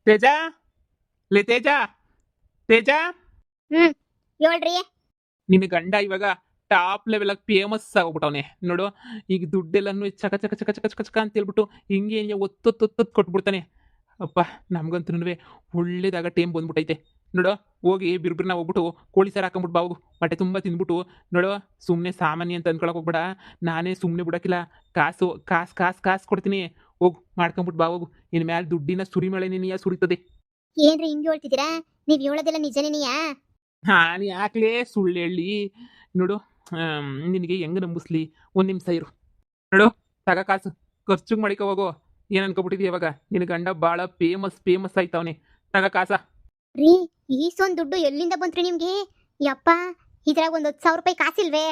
ತೇಜ, ಲೇ ತೇಜ, ತೇಜ. ಹ್ಮ್ ಹೇಳ್ರಿ. ನಿನ್ನ ಗಂಡ ಇವಾಗ ಟಾಪ್ ಲೆವೆಲ್ ಆಗಿ ಫೇಮಸ್ ಆಗ್ಬಿಟ್ಟವನೆ ನೋಡು. ಈಗ ದುಡ್ಡೆಲ್ಲನೂ ಚಕ ಚಕ ಚಕ ಚಕ ಚಕ ಚಕ ಅಂತ ಹೇಳ್ಬಿಟ್ಟು ಹಿಂಗೆ ಹಿಂಗೆ ಒತ್ತೊತ್ತೊತ್ತೊತ್ತು ಕೊಟ್ಬಿಡ್ತಾನೆ. ಅಪ್ಪ, ನಮ್ಗಂತೂ ಒಳ್ಳೇದಾಗ ಟೈಮ್ ಬಂದ್ಬಿಟ್ಟೈತೆ ನೋಡು. ಹೋಗಿ ಬಿರ್ಬಿರ್ನ ಹೋಗ್ಬಿಟ್ಟು ಕೋಳಿ ಸಾರು ಹಾಕೊಂಬಿಟ್ಟು ಬಾ ಹೋಗು. ಹೊಟ್ಟೆ ತುಂಬ ತಿಂದ್ಬಿಟ್ಟು ನೋಡು. ಸುಮ್ಮನೆ ಸಾಮಾನ್ಯ ಅಂತ ಅನ್ಕೊಳಕ್ ಹೋಗ್ಬೇಡ. ನಾನೇ ಸುಮ್ಮನೆ ಬಿಡಕ್ಕಿಲ್ಲ. ಕಾಸು ಕಾಸು ಕಾಸು ಕಾಸು ಕೊಡ್ತೀನಿ. ಹೋಗು ಮಾಡ್ಕೊಂಬಿಟ್ಟು ಬಾ ಹೋಗು. ಇನ್ನು ಮ್ಯಾಲೆ ದುಡ್ಡಿನ ಸುರಿಮಳೆ ನಿನಗೆ ಸುರಿತದೆ. ಏನ್ರಿ ಹಿಂಗೆ ಹೇಳ್ತಿದ್ದೀರಾ? ನೀವ್ ಹೇಳೋದೆಲ್ಲ ನಿಜನೇನಿಯಾ? ನಾನು ಯಾಕ್ಲೇ ಸುಳ್ಳು ಹೇಳಿ ನೋಡು. ನಿನಗೆ ಹೆಂಗೆ ನಂಬಿಸ್ಲಿ? ಒಂದು ನಿಮಿಷ ಇರು ನೋಡು. ತಗ ಕಾಸು ಖರ್ಚಿಗೆ ಮಾಡಿಕೊ ಹೋಗು. ಏನು ಅನ್ಕೊಬಿಟ್ಟಿದ್ಯ ಇವಾಗ? ನಿನ್ನ ಗಂಡ ಭಾಳ ಫೇಮಸ್ ಫೇಮಸ್ ಆಯ್ತವನೆ. ತಗ ಕಾಸ. ರೀ, ಈಸೊಂದ್ ದುಡ್ಡು ಎಲ್ಲಿಂದ ಬಂತ್ರಿ ನಿಮ್ಗೆ? ಯಪ್ಪ, ಇದ್ರಾಗ ಒಂದ್ 10,000 ರೂಪಾಯಿ ಕಾಸಿಲ್ವೇ?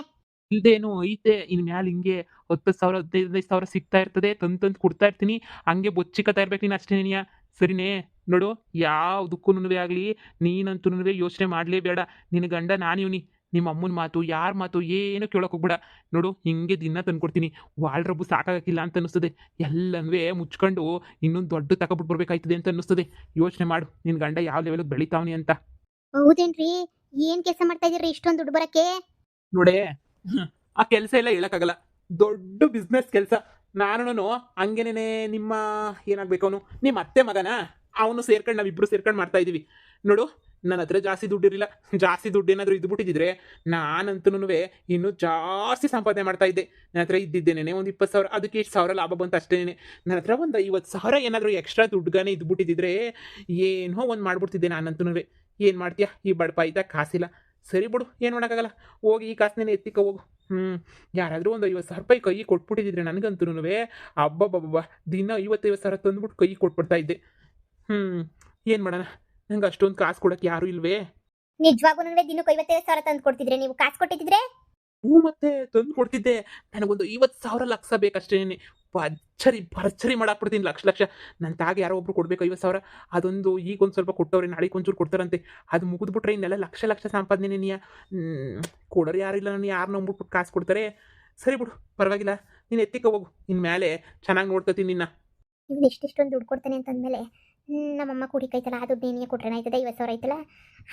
ಇಲ್ದೇನು ಐತೆ. ಇನ್ ಮ್ಯಾಲ ಹಿಂಗೆ 10,000 15,000 ಸಿಗ್ತಾ ಇರ್ತದೆ. ತಂದು ಕೊಡ್ತಾ ಇರ್ತೀನಿ. ಹಂಗೆ ಬೊಚ್ಚಿಕತಾ ಇರ್ಬೇಕು ನೀನು ಅಷ್ಟೇ ನೀನಿಯ. ಸರಿನೇ? ನೋಡು, ಯಾವುದಕ್ಕೂ ಆಗಲಿ ನೀನಂತೂ ಯೋಚನೆ ಮಾಡಲೇಬೇಡ. ನಿನ್ನ ಗಂಡ ನಾನು ಇವನಿ. ನಿಮ್ಮ ಅಮ್ಮನ ಮಾತು ಯಾರ ಮಾತು ಏನು ಕೇಳೋಕೆ ಹೋಗ್ಬೇಡ. ನೋಡು, ಹಿಂಗೆ ದಿನ ತಂದ್ಕೊಡ್ತೀನಿ. ವಾಳ್ರಬ್ಬು ಸಾಕಾಗಿಲ್ಲ ಅಂತ ಅನ್ನಿಸ್ತದೆ. ಎಲ್ಲನೂ ಮುಚ್ಕೊಂಡು ಇನ್ನೊಂದು ದೊಡ್ಡ ತಗೊಬಿಟ್ಟು ಬರ್ಬೇಕಾಯ್ತದೆ ಅಂತ ಅನ್ನಿಸ್ತದೆ. ಯೋಚನೆ ಮಾಡು, ನಿನ್ನ ಗಂಡ ಯಾವ ಲೆವೆಲ್ಗೆ ಬೆಳಿತಾವನಿ ಅಂತ. ಹೌದೇನ್ರಿ? ಏನ್ ಕೆಲಸ ಮಾಡ್ತಾ ಇದೀರಿ ಇಷ್ಟೊಂದ್ ದುಡ್ಡು ಬರಕ್ಕೆ? ನೋಡೇ, ಆ ಕೆಲಸ ಎಲ್ಲ ಹೇಳಕ್ಕಾಗಲ್ಲ. ದೊಡ್ಡ ಬಿಸ್ನೆಸ್ ಕೆಲಸ. ನಾನು ಹಂಗೇನೆ ನಿಮ್ಮ ಏನಾಗ್ಬೇಕು ಅವನು ನಿಮ್ಮ ಅತ್ತೆ ಮಗನ. ಅವನು ಸೇರ್ಕೊಂಡು ನಾವಿಬ್ರು ಸೇರ್ಕೊಂಡು ಮಾಡ್ತಾ ಇದೀವಿ ನೋಡು. ನನ್ನ ಹತ್ರ ಜಾಸ್ತಿ ದುಡ್ಡಿರಲಿಲ್ಲ. ಜಾಸ್ತಿ ದುಡ್ಡು ಏನಾದರೂ ಇದ್ಬಿಟ್ಟಿದ್ರೆ ನಾನಂತೂ ಇನ್ನೂ ಜಾಸ್ತಿ ಸಂಪಾದನೆ ಮಾಡ್ತಾ ಇದ್ದೆ. ನನ್ನ ಹತ್ರ ಇದ್ದಿದ್ದೇನೆ ಒಂದು 20,000. ಅದಕ್ಕೆ ಇಷ್ಟು ಸಾವಿರ ಲಾಭ ಬಂತು ಅಷ್ಟೇನೆ. ನನ್ನ ಹತ್ರ ಒಂದು 50,000 ಏನಾದರೂ ಎಕ್ಸ್ಟ್ರಾ ದುಡ್ಡುಗಾನೆ ಇದ್ಬಿಟ್ಟಿದ್ರೆ ಏನೋ ಒಂದು ಮಾಡ್ಬಿಡ್ತಿದ್ದೆ ನಾನಂತೂ. ಏನು ಮಾಡ್ತೀಯಾ? ಈ ಬಡಪಾಯ್ತಾ ಕಾಸಿಲ್ಲ. ಸರಿ ಬಿಡು, ಏನು ಮಾಡೋಕ್ಕಾಗಲ್ಲ. ಹೋಗಿ ಈ ಕಾಸನ್ನೇ ಎತ್ತಿಕ ಹೋಗು. ಯಾರಾದರೂ ಒಂದು 50,000 ರೂಪಾಯಿ ಕೈ ಕೊಟ್ಬಿಟ್ಟಿದ್ರೆ ನನಗಂತೂ ಅಬ್ಬಬ್ಬಬ್ಬ ದಿನ 50,000 ತಂದ್ಬಿಟ್ಟು ಕೈ ಕೊಟ್ಬಿಡ್ತಾ ಇದ್ದೆ. ಏನು ಮಾಡೋಣ? ನಂಗೆ ಅಷ್ಟೊಂದು ಕಾಸು ಕೊಡೋಕ್ಕೆ ಯಾರೂ ಇಲ್ವೇ? ನಿಜವಾಗೂ ದಿನಕ್ಕೆ 55,000 ತಂದು ಕೊಡ್ತಿದ್ರೆ, ನೀವು ಕಾಸು ಕೊಟ್ಟಿದ್ರೆ? ಮತ್ತೆ ತಂದು ಕೊಡ್ತಿದ್ದೆ. ನನಗೊಂದು 50,000 ಲಕ್ಷ ಬೇಕಷ್ಟೇನೆ. ಭರ್ಜರಿ ಭರ್ಜರಿ ಮಾಡಾಕ್ಬಿಡ್ತೀನಿ. ಲಕ್ಷ ಲಕ್ಷ. ನನ್ನ ತಾಗೆ ಯಾರೋ ಒಬ್ರು ಕೊಡಬೇಕು 50,000. ಅದೊಂದು ಈಗ ಒಂದು ಸ್ವಲ್ಪ ಕೊಟ್ಟವ್ರೆ, ನಾಳೆಗೆ ಒಂಚೂರು ಕೊಡ್ತಾರಂತೆ. ಅದು ಮುಗಿದ್ಬಿಟ್ರೆ ಇನ್ನೆಲ್ಲ ಲಕ್ಷ ಲಕ್ಷ ಸಂಪಾದನೆ ನೀಯ. ಕೊಡೋರು ಯಾರಿಲ್ಲ. ನಾನು ಯಾರು ನಂಬಿಟ್ಬಿಟ್ಟು ಕಾಸು ಕೊಡ್ತಾರೆ? ಸರಿ ಬಿಡು, ಪರವಾಗಿಲ್ಲ. ನೀನು ಎತ್ತಿಕ ಹೋಗು. ಇನ್ನು ಮೇಲೆ ಚೆನ್ನಾಗಿ ನೋಡ್ಕೊತೀನಿ ನಿನ್ನ. ಇವ್ನು ಇಷ್ಟಿಷ್ಟೊಂದು ದುಡ್ಡು ಕೊಡ್ತಾನೆ ಅಂತಂದಮೇಲೆ ನಮ್ಮಮ್ಮ ಕುಡಿಕೈತಲ್ಲ, ಆ ದುಡ್ಡು ಏನಿಗೆ ಕೊಟ್ರೆ ಆಯ್ತದೆ. 50,000 ಐತಲ್ಲ,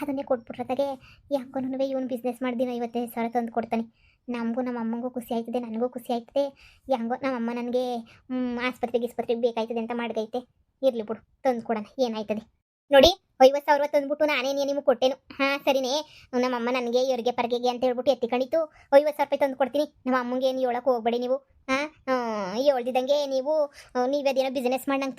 ಅದನ್ನೇ ಕೊಟ್ಬಿಟ್ರತಾಗೆ ಯಾಕೋನು ಇವನು ಬಿಸ್ನೆಸ್ ಮಾಡ್ದಿನ 55,000 ತಂದು ಕೊಡ್ತಾನೆ. ನಮಗೂ ನಮ್ಮ ಅಮ್ಮಂಗೂ ಖುಷಿ ಆಯ್ತದೆ, ನನಗೂ ಖುಷಿ ಆಯ್ತದೆ. ಹೆಂಗೋ ನಮ್ಮಮ್ಮ ನನಗೆ ಆಸ್ಪತ್ರೆಗೆ ಬೇಕಾಯ್ತದೆ ಅಂತ ಮಾಡ್ಗೈತೆ. ಇರಲಿ ಬಿಡು, ತಂದು ಕೊಡೋಣ, ಏನಾಯ್ತದೆ ನೋಡಿ. 50,000 ತಂದ್ಬಿಟ್ಟು ನಾನೇನೇ ನಿಮಗೆ ಕೊಟ್ಟೇನು? ಹಾಂ ಸರಿನೇ. ನಮ್ಮಮ್ಮ ನನಗೆ ಹೆರಿಗೆ ಪರ್ಗೆಗೆ ಅಂತ ಹೇಳ್ಬಿಟ್ಟು ಎತ್ತಿಕೊಂಡಿತ್ತು. 50,000 ರೂಪಾಯಿ ತಂದು ಕೊಡ್ತೀನಿ. ನಮ್ಮ ಅಮ್ಮಂಗೆ ಏನು ಹೇಳೋಕೆ ಹೋಗ್ಬೇಡಿ ನೀವು. ಹಾಂ, ಹೇಳ್ದಿದ್ದಂಗೆ ನೀವೇದೇನೋ ಬಿಸ್ನೆಸ್ ಮಾಡಿ ನಂಗೆ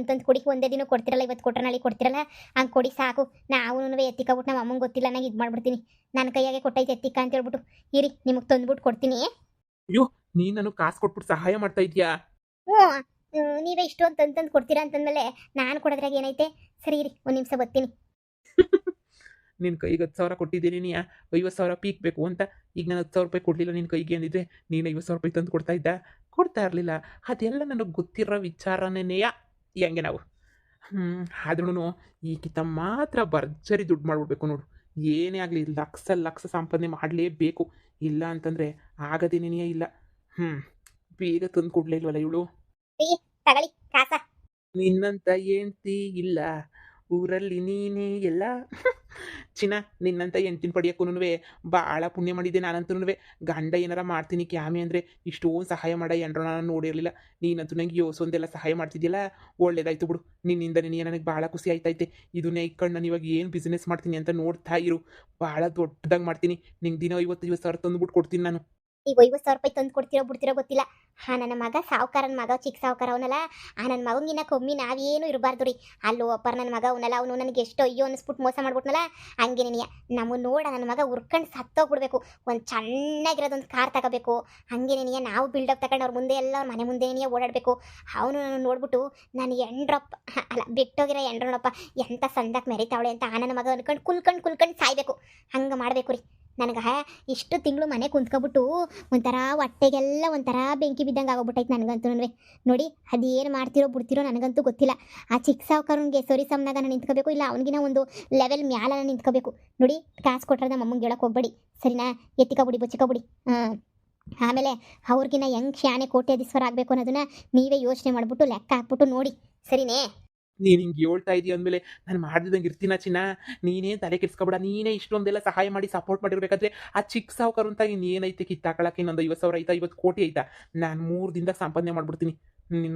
ತಂದು ಕೊಡಿ. ಒಂದೇ ದಿನ ಕೊಡ್ತಿರಲ್ಲ, ಇವತ್ತು ಕೊಟ್ಟರೆ ನಾಳೆ ಕೊಡ್ತಿರಲ್ಲ, ಹಂಗೆ ಕೊಡಿ ಸಾಕು. ನಾವು ಎತ್ತಿಕೊಬಿಟ್ಟು ನಮ್ಮ ಅಮ್ಮಂಗೆ ಗೊತ್ತಿಲ್ಲ, ನಂಗೆ ಇದು ಮಾಡ್ಬಿಡ್ತೀನಿ. ನನ್ನ ಕೈಯಾಗೆ ಕೊಟ್ಟೈತೆ ಎತ್ತಿಕ್ಕ ಅಂತ ಹೇಳ್ಬಿಟ್ಟು. ಇರಿ, ನಿಮಗೆ ತಂದ್ಬಿಟ್ಟು ಕೊಡ್ತೀನಿ. ಅಯ್ಯೋ, ನೀನು ನನಗೆ ಕಾಸು ಕೊಟ್ಬಿಟ್ಟು ಸಹಾಯ ಮಾಡ್ತಾ ಇದೀಯಾ? ಹ್ಞೂ, ನೀವೇ ಇಷ್ಟೊಂದು ತಂದು ಕೊಡ್ತೀರಾ ಅಂತಂದಮೇಲೆ ನಾನು ಕೊಡೋದ್ರಾಗ ಏನೈತೆ? ಸರಿ ಇರಿ, ಒಂದು ನಿಮಿಷ ಬರ್ತೀನಿ. ನಿನ್ನ ಕೈಗೆ 10,000 ಕೊಟ್ಟಿದ್ದೀನಿ. ನೀ 50,000 ಪೀಕ್ ಬೇಕು ಅಂತ. ಈಗ ನಾನು 10,000 ರೂಪಾಯಿ ಕೊಡಲಿಲ್ಲ ನಿನ್ನ ಕೈಗೆ ಅಂದಿದ್ರೆ ನೀನು 50,000 ರೂಪಾಯಿ ತಂದು ಕೊಡ್ತಾ ಇದ್ದ? ಕೊಡ್ತಾ ಇರಲಿಲ್ಲ. ಅದೆಲ್ಲ ನನಗೆ ಗೊತ್ತಿರೋ ವಿಚಾರನೇನೆಯ. ಹೆಂಗೆ ನಾವು ಆದ್ರೂ ಈಗಿತ ಮಾತ್ರ ಭರ್ಜರಿ ದುಡ್ಡು ಮಾಡ್ಬಿಡ್ಬೇಕು ನೋಡು. ಏನೇ ಆಗಲಿ ಲಕ್ಷ ಲಕ್ಷ ಸಂಪಾದನೆ ಮಾಡಲೇಬೇಕು. ಇಲ್ಲ ಅಂತಂದರೆ ಆಗದೇನೇ ಇಲ್ಲ. ಬೇಗ ತಂದು ಕೊಡಲೇ ಇಲ್ವಲ್ಲ ಇವಳು. ತಗೊಳ್ಳಿ ಕಾಸ. ನಿನ್ನಂತ ಹೆಂಡ್ತಿ ಇಲ್ಲ ಊರಲ್ಲಿ, ನೀನೇ ಎಲ್ಲ. ಚಿನ್ನ, ನಿನ್ನಂತ ಹೆಂಡ್ತಿನ ಪಡಿಯೋಕ್ಕೂ ಭಾಳ ಪುಣ್ಯ ಮಾಡಿದ್ದೆ ನಾನಂತೂ. ಗಂಡ ಏನಾರ ಮಾಡ್ತೀನಿ ಕ್ಯಾಮೆ ಅಂದರೆ ಇಷ್ಟೊಂದು ಸಹಾಯ ಮಾಡೋ ಎಂಡ್ರು ನಾನು ನೋಡಿರಲಿಲ್ಲ. ನೀನಂತೂ ನಂಗೆ ಯೋಸೊಂದೆಲ್ಲ ಸಹಾಯ ಮಾಡ್ತಿದ್ದಿಲ್ಲ. ಒಳ್ಳೇದಾಯ್ತು ಬಿಡು, ನಿನ್ನಿಂದ ನೀನು ನನಗೆ ಭಾಳ ಖುಷಿ ಆಯ್ತೈತೆ. ಇದನ್ನೇ ಇಕ್ಕೊಂಡು ನಾನು ಇವಾಗ ಏನು ಬಿಸ್ನೆಸ್ ಮಾಡ್ತೀನಿ ಅಂತ ನೋಡ್ತಾ ಇರು. ಭಾಳ ದೊಡ್ಡದಾಗಿ ಮಾಡ್ತೀನಿ. ನಿಂಗೆ ದಿನ 50,000 ತಂದುಬಿಟ್ಟು ಕೊಡ್ತೀನಿ ನಾನು. ನೀವು 50,000 ರೂಪಾಯಿ ತಂದು ಕೊಡ್ತಿರೋ ಬಿಡ್ತಿರೋ ಗೊತ್ತಿಲ್ಲ. ಹಾಂ, ನನ್ನ ಮಗ ಸಾವುಕಾರನ ಮಗ, ಚಿಕ್ಕ ಸಾವುಕಾರ ಅವನಲ್ಲ. ಆ ನನ್ನ ಮಗಂಗಿನ್ನ ಕಮ್ಮಿ ನಾವೇನು ಇರಬಾರ್ದು ರೀ. ಅಲ್ಲೋ ಅಪ್ಪರ್ ನನ್ನ ಮಗ ಅವನಲ್ಲ, ಅವನು ನನಗೆ ಎಷ್ಟೋ ಅಯ್ಯೋ ಅನಿಸ್ಬಿಟ್ಟು ಮೋಸ ಮಾಡ್ಬಿಟ್ನಲ್ಲ. ಹಂಗೆ ನೀನು ನಮ್ಮ ನೋಡ ನನ್ನ ಮಗ ಉರ್ಕೊಂಡು ಸತ್ತೋಗ್ಬಿಡ್ಬೇಕು. ಒಂದು ಚೆನ್ನಾಗಿರೋದೊಂದು ಕಾರ್ ತಗೋಬೇಕು. ಹಂಗೆ ನೀನು ನಾವು ಬಿಲ್ಡಪ್ ತಗೊಂಡು ಅವ್ರ ಮುಂದೆ ಎಲ್ಲ ಅವ್ರ ಮನೆ ಮುಂದೆ ಓಡಾಡಬೇಕು. ಅವನು ನಾನು ನೋಡ್ಬಿಟ್ಟು ನಾನು ಎಂಡ್ರಪ್ಪ ಅಲ್ಲ ಬಿಟ್ಟೋಗಿರೋ ಎಂಡ್ರನಪ್ಪ ಎಂಥ ಸಂದಕ್ಕೆ ಮೆರಿತಾವಳೆ ಅಂತ ಆ ನನ್ನ ಮಗ ಅನ್ಕೊಂಡು ಕುಲ್ಕೊಂಡು ಸಾಯ್ಬೇಕು. ಹಂಗೆ ಮಾಡಬೇಕು ರೀ. ನನಗೆ ಇಷ್ಟು ತಿಂಗಳು ಮನೆ ಕುಂತ್ಕೊಬಿಟ್ಟು ಒಂಥರ ಹೊಟ್ಟೆಗೆಲ್ಲ ಒಂಥರ ಬೆಂಕಿ ಬಿದ್ದಂಗೆ ಆಗೋಗ್ಬಿಟ್ಟೈತೆ ನನಗಂತೂ. ನೋಡಿ, ಅದೇನು ಮಾಡ್ತಿರೋ ಬಿಡ್ತಿರೋ ನನಗಂತೂ ಗೊತ್ತಿಲ್ಲ. ಆ ಚಿಕ್ಕ ಸಾವುಕಾರನಿಗೆ ಸರಿ ಸಮನಾಗ ನಾನು ನಿಂತ್ಕೋಬೇಕು, ಇಲ್ಲ ಅವನಿಗಿನ ಒಂದು ಲೆವೆಲ್ ಮ್ಯಾಲ ನಾನು ನಿಂತ್ಕೋಬೇಕು. ನೋಡಿ, ಕಾಸು ಕೊಟ್ಟರೆ ನಮ್ಮ ಅಮ್ಮಂಗೆ ಹೇಳೋಕೆ ಹೋಗ್ಬೇಡಿ, ಸರಿನಾ? ಎತ್ತಿಕೊಬಿಡಿ, ಬಚ್ಚಿಕೊಬಿಡಿ. ಆಮೇಲೆ ಅವ್ರಿಗಿನ ಹೆಂಗೆ ಶಾನೆ ಕೋಟ್ಯಾಧೀಶ್ವರ ಆಗಬೇಕು ಅನ್ನೋದನ್ನ ನೀವೇ ಯೋಚನೆ ಮಾಡಿಬಿಟ್ಟು ಲೆಕ್ಕ ಹಾಕ್ಬಿಟ್ಟು ನೋಡಿ, ಸರಿನೇ? ನೀನು ಹಿಂಗೆ ಹೇಳ್ತಾ ಇದೀಯ ಅಂದಮೇಲೆ ನಾನು ಮಾಡ್ದಿದ್ದಂಗೆ ಇರ್ತೀನ ಚಿನ್ನ. ನೀನೇ ತಲೆ ಕೆಡ್ಸ್ಕೊಬೇಡ. ನೀನೇ ಇಷ್ಟೊಂದೆಲ್ಲ ಸಹಾಯ ಮಾಡಿ ಸಪೋರ್ಟ್ ಮಾಡಿರ್ಬೇಕಾದ್ರೆ ಆ ಚಿಕ್ಕ ಸಾವುಕಾರ ಅಂತ ಇನ್ನೇನೈತೆ ಕಿತ್ತಾಕಳಕ್ಕೆ ಇನ್ನೊಂದು 50,000 ಐತಾ 50 ಕೋಟಿ ಐತಾ ನಾನು 3 ದಿನದಾಗ ಸಂಪಾದನೆ ಮಾಡ್ಬಿಡ್ತೀನಿ.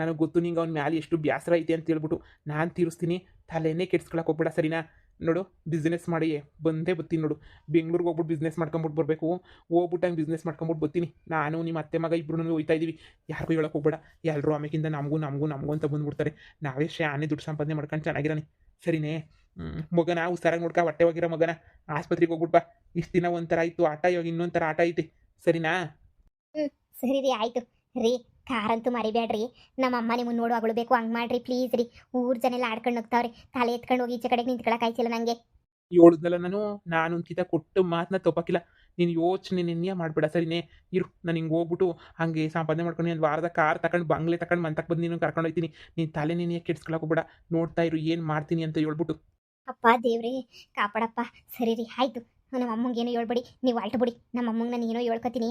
ನನಗೆ ಗೊತ್ತು ನಿಂಗೆ ಅವ್ನ ಮ್ಯಾಲೆ ಎಷ್ಟು ಬೇಸರ ಐತೆ ಅಂತ ಹೇಳ್ಬಿಟ್ಟು ನಾನು ತೀರಿಸ್ತೀನಿ. ತಲೆನೇ ಕೆಡ್ಸ್ಕೊಳಕ್ಕೆ ಹೋಗ್ಬೇಡ ಸರಿನಾ? ನೋಡು ಬಿಸ್ನೆಸ್ ಮಾಡಿ ಬಂದೇ ಬರ್ತೀನಿ ನೋಡು. ಬೆಂಗ್ಳೂರಿಗೆ ಹೋಗ್ಬಿಟ್ಟು ಬಿಸ್ನೆಸ್ ಮಾಡ್ಕೊಂಬಿಟ್ಟು ಬರಬೇಕು. ಹೋಗ್ಬಿಟ್ಟು ಹಂಗೆ ಬಿಸ್ನೆಸ್ ಮಾಡ್ಕೊಂಬಿಟ್ಟು ಬರ್ತೀನಿ. ನಾನು ನಿಮ್ಮ ಅತ್ತೆ ಮಗ ಇಬ್ಬರು ಹೋಗ್ತಾ ಇದ್ದೀವಿ. ಯಾರಿಗೂ ಹೇಳೋಕೆ ಹೋಗ್ಬೇಡ. ಎಲ್ಲರೂ ಆಮೇಕಿಂದ ನಮಗೂ ಅಂತ ಬಂದ್ಬಿಡ್ತಾರೆ. ನಾವೇ ಶಾನೆ ದುಡ್ಡು ಸಂಪಾದನೆ ಮಾಡ್ಕೊಂಡು ಚೆನ್ನಾಗಿರೋಣ ಸರಿನೇ? ಮಗನ ಹುಷಾರಾಗಿ ನೋಡ್ಕ. ಹೊಟ್ಟೆ ಹೋಗಿರೋ ಮಗನ ಆಸ್ಪತ್ರೆಗೆ ಹೋಗ್ಬಿಟ್ಟು ಬಾ. ಇಷ್ಟು ದಿನ ಒಂಥರ ಆಯಿತು ಆಟ, ಇವಾಗ ಇನ್ನೊಂದು ಥರ ಆಟ ಐತೆ ಸರಿನಾ? ಸರಿ ರೀ, ಆಯಿತು ರೀ. ಕಾರಂತೂ ಮರಿಬೇಡ್ರಿ. ನಮ್ಮ ಅಮ್ಮ ನಿಮ್ಮನ್ನು ನೋಡು ಅಗಳ್ಬೇಕು, ಹಂಗೆ ಮಾಡ್ರಿ ಪ್ಲೀಸ್ ರೀ. ಊರು ಜನ ಎಲ್ಲ ಆಡ್ಕೊಂಡು ಹೋಗ್ತಾವ್ರಿ. ತಲೆ ಎತ್ಕೊಂಡು ಹೋಗಿ ಈಚೆ ಕಡೆಗೆ ನಿಂತ್ಕೊಳಕ್ಕಾಯ್ತಿಲ್ಲ ನನಗೆ. ಹೇಳಿದ್ನಲ್ಲ ನಾನು ಅಂತಿದ್ದ ಕೊಟ್ಟು ಮಾತನ್ನ ತಪ್ಪಕ್ಕಿಲ್ಲ. ನೀನು ಯೋಚನೆ ನೆನ್ನೆ ಮಾಡಬೇಡ ಸರಿನೇ? ಇರು, ನಾನು ಹಿಂಗೆ ಹೋಗ್ಬಿಟ್ಟು ಹಂಗೆ ಸಂಪಾದನೆ ಮಾಡ್ಕೊಂಡು ಒಂದು ವಾರದ ಕಾರ್ ತಗೊಂಡು ಬಂಗ್ಲೆ ತಗೊಂಡು ಮಂತಕ್ಕೆ ಬಂದು ನೀನು ಕರ್ಕೊಂಡು ಹೋಗ್ತೀನಿ. ನೀನು ತಲೆ ನೆನೆಯ ಕೆಡ್ಸ್ಕೊಳಕ್ಕೆ ಹೋಗ್ಬೇಡ. ನೋಡ್ತಾ ಇರು ಏನು ಮಾಡ್ತೀನಿ ಅಂತ ಹೇಳ್ಬಿಟ್ಟು. ಅಪ್ಪ ದೇವ್ರೇ ಕಾಪಾಡಪ್ಪ. ಸರಿ ರೀ, ಆಯಿತು. ನಮ್ಮ ಅಮ್ಮಂಗೆ ಏನೋ ಹೇಳ್ಬೇಡಿ, ನೀವು ಆಲ್ಟು ಬಿಡಿ. ನಮ್ಮ ಅಮ್ಮಂಗೆ ನಾನು ಏನೋ ಹೇಳ್ಕೊತೀನಿ.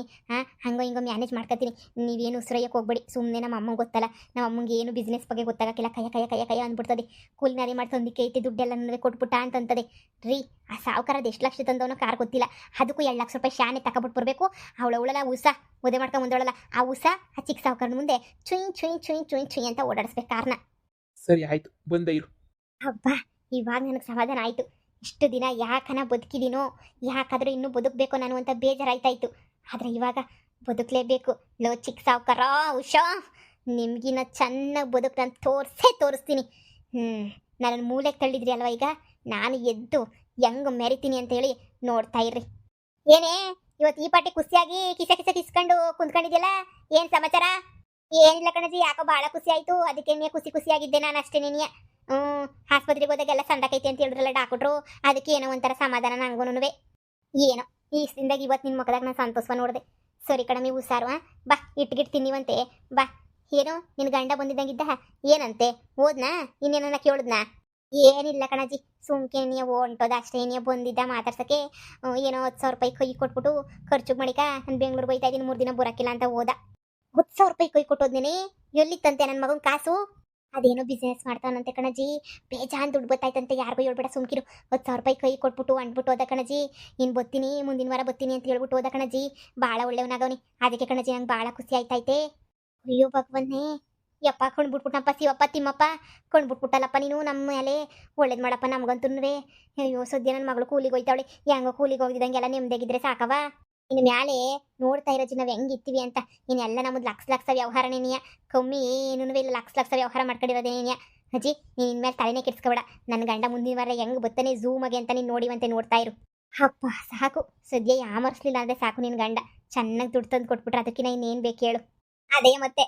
ಹಂಗೋ ಹಿಂಗೋ ಮ್ಯಾನೇಜ್ ಮಾಡ್ಕೊತೀನಿ. ನೀವೇನು ಉಸಿರಯ್ಯಕ್ಕೆ ಹೋಗ್ಬೇಡಿ. ಸುಮ್ಮನೆ ನಮ್ಮ ಅಮ್ಮಂಗೆ ಗೊತ್ತಲ್ಲ, ನಮ್ಮ ಅಮ್ಮಂಗೆ ಏನು ಬಿಸ್ನೆಸ್ ಬಗ್ಗೆ ಗೊತ್ತಾಗಕ್ಕಿಲ್ಲ. ಕಯ್ಯ ಅಂದ್ಬಿಡ್ತದೆ. ಕೂಲಿನಾರಿ ಮಾಡಿ ತಂದಿಕ್ಕೆ ಐತೆ ದುಡ್ಡೆಲ್ಲ ನನಗೆ ಕೊಟ್ಬಿಟ್ಟ ಅಂತಂತದೆ ರೀ. ಆ ಸಾವುಕಾರದ ಎಷ್ಟು ಲಕ್ಷ ತಂದವನೋ ಕಾರ್ ಗೊತ್ತಿಲ್ಲ. ಅದಕ್ಕೂ 2 ಲಕ್ಷ ರೂಪಾಯಿ ಶಾನೆ ತಗೊಬಿಟ್ಟು ಬರಬೇಕು. ಅವಳಲ್ಲ ಉಸ ಒದೆ ಮಾಡ್ಕೊಂಡು ಮುಂದೊಳಲ್ಲ ಆ ಉಸ ಆ ಚಿಕ್ಕ ಸಾವುಕಾರನ ಮುಂದೆ ಚುಯ್ ಅಂತ ಓಡಾಡಿಸ್ಬೇಕು ಕಾರ್ನ. ಸರಿ ಆಯಿತು, ಬಂದೆ ಇರು. ಹಬ್ಬ, ಇವಾಗ ನನಗೆ ಸಮಾಧಾನ ಆಯಿತು. ಇಷ್ಟು ದಿನ ಯಾಕನ ಬದುಕಿದೀನೋ, ಯಾಕಾದರೂ ಇನ್ನೂ ಬದುಕಬೇಕು ನಾನು ಅಂತ ಬೇಜಾರಾಯ್ತಾಯಿತ್ತು. ಆದರೆ ಇವಾಗ ಬದುಕಲೇಬೇಕು. ಲೋ ಚಿಕ್ಕ ಸಾವುಕಾರ ಉಷಾ, ನಿಮ್ಗಿನ್ನ ಚೆನ್ನಾಗಿ ಬದುಕು ನಾನು ತೋರಿಸ್ತೀನಿ. ನನ್ನ ಮೂಲೆಗೆ ತಳ್ಳಿದ್ರಿ ಅಲ್ವಾ, ಈಗ ನಾನು ಎದ್ದು ಹೆಂಗೆ ಮೆರಿತೀನಿ ಅಂತೇಳಿ ನೋಡ್ತಾ ಇರ್ರಿ. ಏನೇ ಇವತ್ತು ಈ ಪಾಟಿ ಖುಷಿಯಾಗಿ ಕಿಸ ಕಿಸ್ಕೊಂಡು ಕುಂತ್ಕೊಂಡಿದ್ಯಲ್ಲ, ಏನು ಸಮಾಚಾರ? ಏನಿಲ್ಲ ಕಣಜಿ, ಯಾಕೋ ಭಾಳ ಖುಷಿ ಆಯಿತು. ಅದಕ್ಕೆ ಖುಷಿಯಾಗಿದ್ದೆ ನಾನು ಅಷ್ಟೇ. ನೀನಿಯ ಆಸ್ಪತ್ರೆಗೆ ಹೋದಾಗೆಲ್ಲ ಸಂಡಕೈತೆ ಅಂತ ಹೇಳಿದ್ರಲ್ಲ ಡಾಕ್ಟ್ರು, ಅದಕ್ಕೆ ಏನೋ ಒಂಥರ ಸಮಾಧಾನ ನಂಗೂನುವೆ. ಏನೋ ಈ ಇಷ್ಟದಿಂದಾಗ ಇವತ್ತು ನಿನ್ನ ಮುಖದಾಗ ನಾನು ಸಂತೋಷ ನೋಡಿದೆ. ಸರಿ ಕಣಮಿ ಹುಷಾರು. ಬಾ ಇಟ್ಗಿಟ್ಟು ತಿನ್ನಿವಂತೆ ಬಾ. ಏನೋ ನಿನ್ನ ಗಂಡ ಬಂದಿದ್ದಂಗಿದ್ದ ಏನಂತೆ? ಹೋದ್ನಾ? ಇನ್ನೇನ ಕೇಳಿದ್ನಾ? ಏನಿಲ್ಲ ಕಣಜಿ, ಸುಮ್ಕೆ ನೀ ಹೊಂಟೋದ ಅಷ್ಟೇ. ನೀ ಬಂದಿದ್ದ ಮಾತಾಡ್ಸೋಕ್ಕೆ. ಏನೋ 10,000 ರೂಪಾಯಿ ಕೈ ಕೊಟ್ಬಿಟ್ಟು ಖರ್ಚು ಮಾಡಿಕ ನಾನು ಬೆಂಗ್ಳೂರಿಗೆ ಹೋಯ್ತಾ ಇದ್ದೀನಿ, 3 ದಿನ ಬರೋಕ್ಕಿಲ್ಲ ಅಂತ ಹೋದ. 10,000 ರೂಪಾಯಿ ಕೈ ಕೊಟ್ಟೋದ್ನೇನೆ. ಎಲ್ಲಿತ್ತಂತೆ ನನ್ನ ಮಗನ ಕಾಸು? ಅದೇನೋ ಬಿಸ್ನೆಸ್ ಮಾಡ್ತಾನಂತೆ ಕಣಜಿ. ಬೇಜಾನ್ ದುಡ್ಡು ಬತ್ತಾಯ್ತಂತೆ. ಯಾರಿಗೂ ಹೇಳ್ಬೇಡ, ಸುಮ್ಕಿರು. 10,000 ರೂಪಾಯಿ ಕೈ ಕೊಟ್ಬಿಟ್ಟು ಅಂದ್ಬಿಟ್ಟು ಹೋದ ಕಣಜಿ. ಇನ್ನು ಬರ್ತೀನಿ, ಮುಂದಿನ ವಾರ ಬರ್ತೀನಿ ಅಂತ ಹೇಳ್ಬಿಟ್ಟು ಹೋದ ಕಣಜಿ. ಭಾಳ ಒಳ್ಳೆಯವನಾಗವನಿ. ಅದಕ್ಕೆ ಕಣಜಿ ನಂಗೆ ಭಾಳ ಖುಷಿ ಆಯ್ತೈತೆ. ಅಯ್ಯೋ ಭಗವನ್ನೇ, ಯಪ್ಪ ಕೊಂಡ್ಬಿಟ್ಬಿಟ್ಟನಪ್ಪ ಶಿವಪ್ಪ ತಿಮ್ಮಪ್ಪ. ಕೊಂಡ್ಬಿಟ್ಬಿಟ್ಟಲ್ಲಪ್ಪ ನೀನು ನಮ್ಮ ಮೇಲೆ. ಒಳ್ಳೇದು ಮಾಡಪ್ಪ ನಮಗಂತೂ. ಅಯ್ಯೋ ಸದ್ಯ ನನ್ನ ಮಗಳು ಕೂಲಿಗೆ ಹೋಯ್ತಾವಳೆ. ಹೆಂಗೋ ಕೂಲಿಗೆ ಹೋಗಿದ್ದಂಗೆಲ್ಲ ನೆಮ್ಮದಿಯಾಗಿದ್ರೆ ಸಾಕವ. ಇನ್ನು ಮ್ಯಾಲೆ ನೋಡ್ತಾ ಇರೋ ನಾವು ಹೆಂಗಿರ್ತೀವಿ ಅಂತ. ಇನ್ನೆಲ್ಲ ನಮ್ಮದು ಲಕ್ಷ ವ್ಯವಹಾರನೇನಿಯ. ಕಮ್ಮಿ ಏನೂ ಇಲ್ಲ, ಲಕ್ಷ ವ್ಯವಹಾರ ಮಾಡ್ಕೊಂಡಿರೋದೇನೇನಿಯ. ಅಜ್ಜಿ ನೀನು ಇನ್ಮೇಲೆ ತಲೆನೇ ಕೆಡ್ಸ್ಕೊಬೇಡ. ನನ್ನ ಗಂಡ ಮುಂದಿನ ವಾರ ಹೆಂಗೆ ಬರ್ತಾನೆ ಝೂಮಗೆ ಅಂತ ನೀನು ನೋಡಿವಂತೆ ನೋಡ್ತಾ ಇರು. ಅಪ್ಪ ಸಾಕು, ಸದ್ಯ ಯಾಮರ್ಸ್ಲಿಲ್ಲ ಅಂದರೆ ಸಾಕು. ನಿನ್ನ ಗಂಡ ಚೆನ್ನಾಗಿ ದುಡ್ಡು ತಂದು ಕೊಟ್ಬಿಟ್ರೆ ಅದಕ್ಕಿಂತ ಇನ್ನೇನು ಬೇಕು ಹೇಳು. ಅದೇ ಮತ್ತೆ